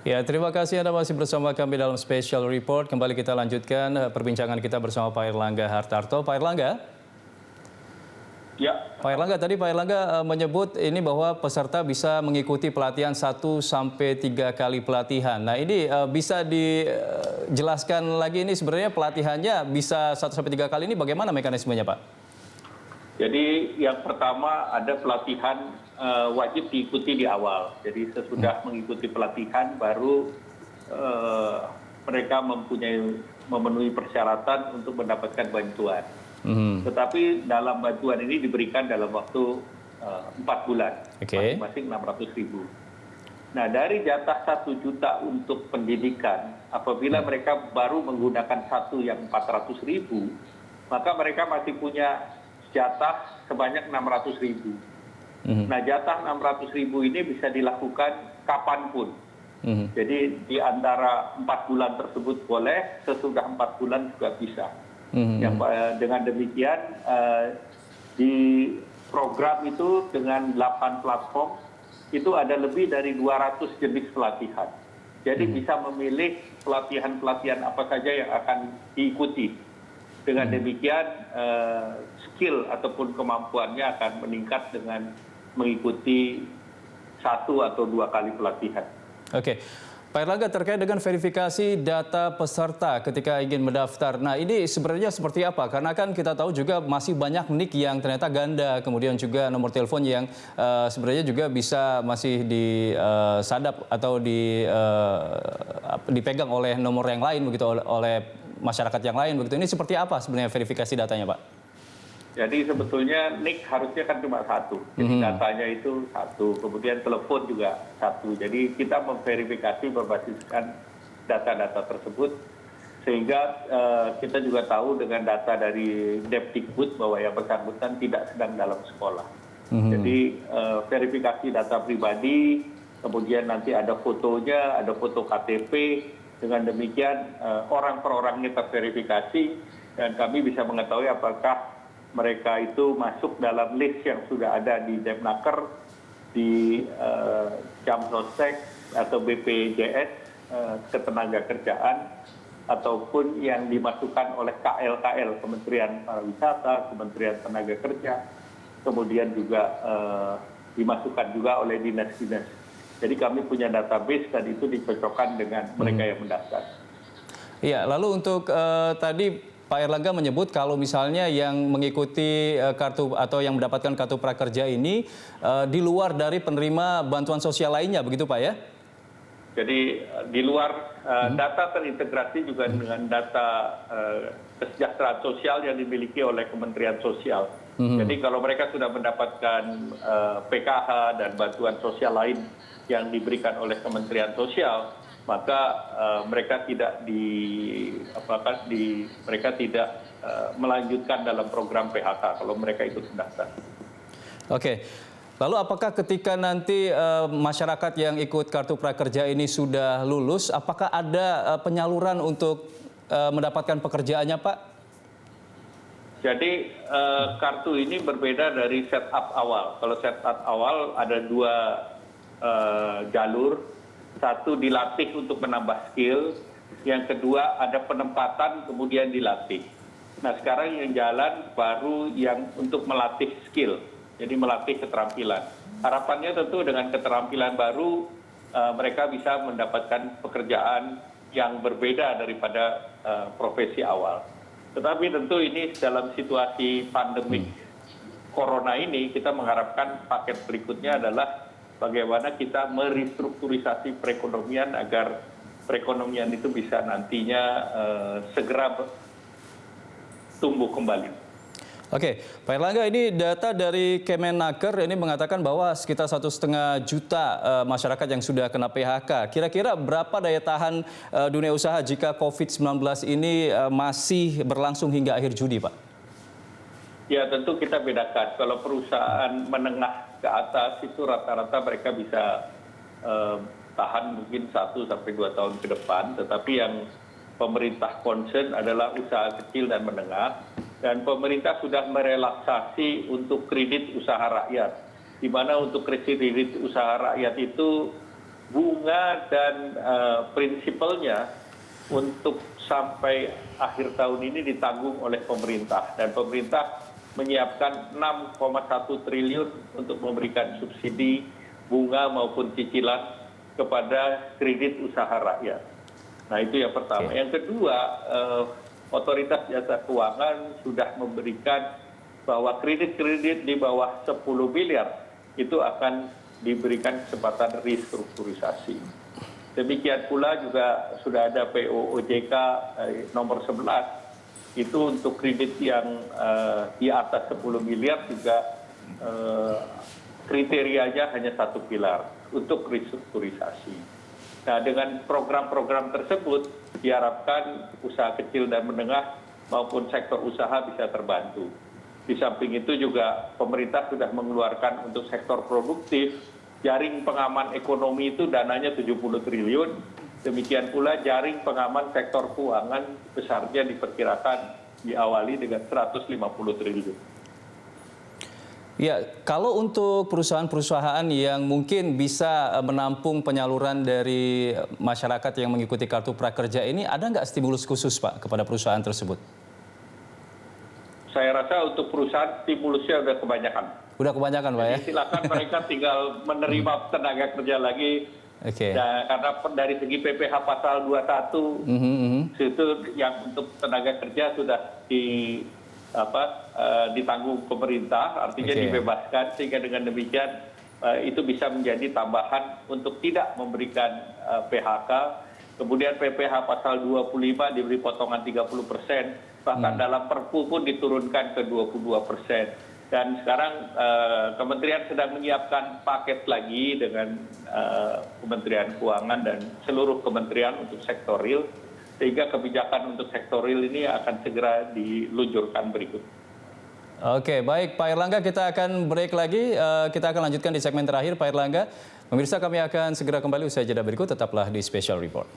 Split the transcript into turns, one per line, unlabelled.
Ya, terima kasih Anda masih bersama kami dalam Special Report. Kembali kita lanjutkan perbincangan kita bersama Pak Airlangga Hartarto. Pak Airlangga?
Ya.
Pak Airlangga, tadi Pak Airlangga menyebut ini bahwa peserta bisa mengikuti pelatihan 1-3 kali pelatihan. Nah, ini bisa dijelaskan lagi ini sebenarnya pelatihannya bisa 1-3 kali ini bagaimana mekanismenya, Pak?
Jadi yang pertama ada pelatihan wajib diikuti di awal. Jadi sesudah mengikuti pelatihan baru mereka memenuhi persyaratan untuk mendapatkan bantuan. Tetapi dalam bantuan ini diberikan dalam waktu 4 bulan, masing-masing 600.000. Nah, dari jatah 1 juta untuk pendidikan, apabila mereka baru menggunakan satu yang 400.000, maka mereka masih punya jatah sebanyak 600.000. Nah, jatah 600.000 ini bisa dilakukan kapanpun. Jadi di antara 4 bulan tersebut boleh, sesudah 4 bulan juga bisa. Dengan demikian di program itu dengan 8 platform itu ada lebih dari 200 jenis pelatihan. Jadi bisa memilih pelatihan-pelatihan apa saja yang akan diikuti. Dengan demikian skill ataupun kemampuannya akan meningkat dengan mengikuti 1 atau 2 kali pelatihan.
Oke. Pak Airlangga, terkait dengan verifikasi data peserta ketika ingin mendaftar. Nah, ini sebenarnya seperti apa? Karena kan kita tahu juga masih banyak NIK yang ternyata ganda, kemudian juga nomor telepon yang sebenarnya juga bisa masih disadap atau dipegang oleh nomor yang lain begitu oleh masyarakat yang lain begitu. Ini seperti apa sebenarnya verifikasi datanya, Pak?
Jadi sebetulnya NIK harusnya kan cuma 1, jadi datanya itu 1, kemudian telepon juga 1. Jadi kita memverifikasi berbasiskan data-data tersebut, sehingga kita juga tahu dengan data dari Depdikbud bahwa yang bersangkutan tidak sedang dalam sekolah. Jadi verifikasi data pribadi, kemudian nanti ada fotonya, ada foto KTP, dengan demikian orang per orangnya terverifikasi dan kami bisa mengetahui apakah mereka itu masuk dalam list yang sudah ada di Depnaker, di Jamsostek atau BPJS Ketenagakerjaan, ataupun yang dimasukkan oleh KL, Kementerian Pariwisata, Kementerian Tenaga Kerja, kemudian juga dimasukkan juga oleh dinas-dinas. Jadi kami punya database dan itu dicocokkan dengan mereka yang mendaftar.
Iya, lalu untuk tadi Pak Airlangga menyebut kalau misalnya yang mengikuti kartu atau yang mendapatkan kartu prakerja ini di luar dari penerima bantuan sosial lainnya, begitu Pak ya?
Jadi di luar data terintegrasi juga dengan data kesejahteraan sosial yang dimiliki oleh Kementerian Sosial. Jadi kalau mereka sudah mendapatkan PKH dan bantuan sosial lain yang diberikan oleh Kementerian Sosial, maka mereka tidak melanjutkan dalam program PHK kalau mereka ikut mendaftar.
Oke. Lalu apakah ketika nanti masyarakat yang ikut kartu prakerja ini sudah lulus, apakah ada penyaluran untuk mendapatkan pekerjaannya, Pak?
Jadi kartu ini berbeda dari setup awal. Kalau setup awal ada 2 jalur. Satu dilatih untuk menambah skill, yang kedua ada penempatan kemudian dilatih. Nah, sekarang yang jalan baru yang untuk melatih skill, jadi melatih keterampilan. Harapannya tentu dengan keterampilan baru mereka bisa mendapatkan pekerjaan yang berbeda daripada profesi awal. Tetapi tentu ini dalam situasi pandemik corona ini kita mengharapkan paket berikutnya adalah bagaimana kita merestrukturisasi perekonomian agar perekonomian itu bisa nantinya segera tumbuh kembali.
Oke, Pak Airlangga, ini data dari Kemenaker ini mengatakan bahwa sekitar 1,5 juta masyarakat yang sudah kena PHK. Kira-kira berapa daya tahan dunia usaha jika COVID-19 ini masih berlangsung hingga akhir Juni, Pak?
Ya, tentu kita bedakan. Kalau perusahaan menengah ke atas itu rata-rata mereka bisa tahan mungkin 1-2 tahun ke depan. Tetapi yang pemerintah concern adalah usaha kecil dan menengah. Dan pemerintah sudah merelaksasi untuk kredit usaha rakyat. Di mana untuk kredit usaha rakyat itu bunga dan prinsipalnya untuk sampai akhir tahun ini ditanggung oleh pemerintah, dan pemerintah menyiapkan 6,1 triliun untuk memberikan subsidi bunga maupun cicilan kepada kredit usaha rakyat. Nah, itu yang pertama. Yang kedua, Otoritas Jasa Keuangan sudah memberikan bahwa kredit-kredit di bawah 10 miliar itu akan diberikan kesempatan restrukturisasi. Demikian pula juga sudah ada POOJK nomor 11, itu untuk kredit yang di atas 10 miliar juga kriterianya hanya 1 pilar untuk restrukturisasi. Nah, dengan program-program tersebut diharapkan usaha kecil dan menengah maupun sektor usaha bisa terbantu. Di samping itu juga pemerintah sudah mengeluarkan untuk sektor produktif, jaring pengaman ekonomi itu dananya 70 triliun, demikian pula jaring pengaman sektor keuangan besarnya diperkirakan diawali dengan 150 triliun.
Ya, kalau untuk perusahaan-perusahaan yang mungkin bisa menampung penyaluran dari masyarakat yang mengikuti kartu prakerja ini, ada nggak stimulus khusus, Pak, kepada perusahaan tersebut?
Saya rasa untuk perusahaan stimulusnya udah kebanyakan.
Udah kebanyakan, Pak, ya?
Jadi silakan mereka tinggal menerima tenaga kerja lagi. Nah, karena dari segi PPh pasal 21, itu yang untuk tenaga kerja sudah ditanggung pemerintah, artinya dibebaskan, sehingga dengan demikian itu bisa menjadi tambahan untuk tidak memberikan PHK. Kemudian PPh pasal 25 diberi potongan 30%, bahkan dalam Perpu pun diturunkan ke 22%. Dan sekarang Kementerian sedang menyiapkan paket lagi dengan Kementerian Keuangan dan seluruh kementerian untuk sektor real, sehingga kebijakan untuk sektor real ini akan segera diluncurkan berikut.
Oke, baik Pak Airlangga, kita akan break lagi. Kita akan lanjutkan di segmen terakhir, Pak Airlangga. Pemirsa, kami akan segera kembali usai jeda berikut, tetaplah di Special Report.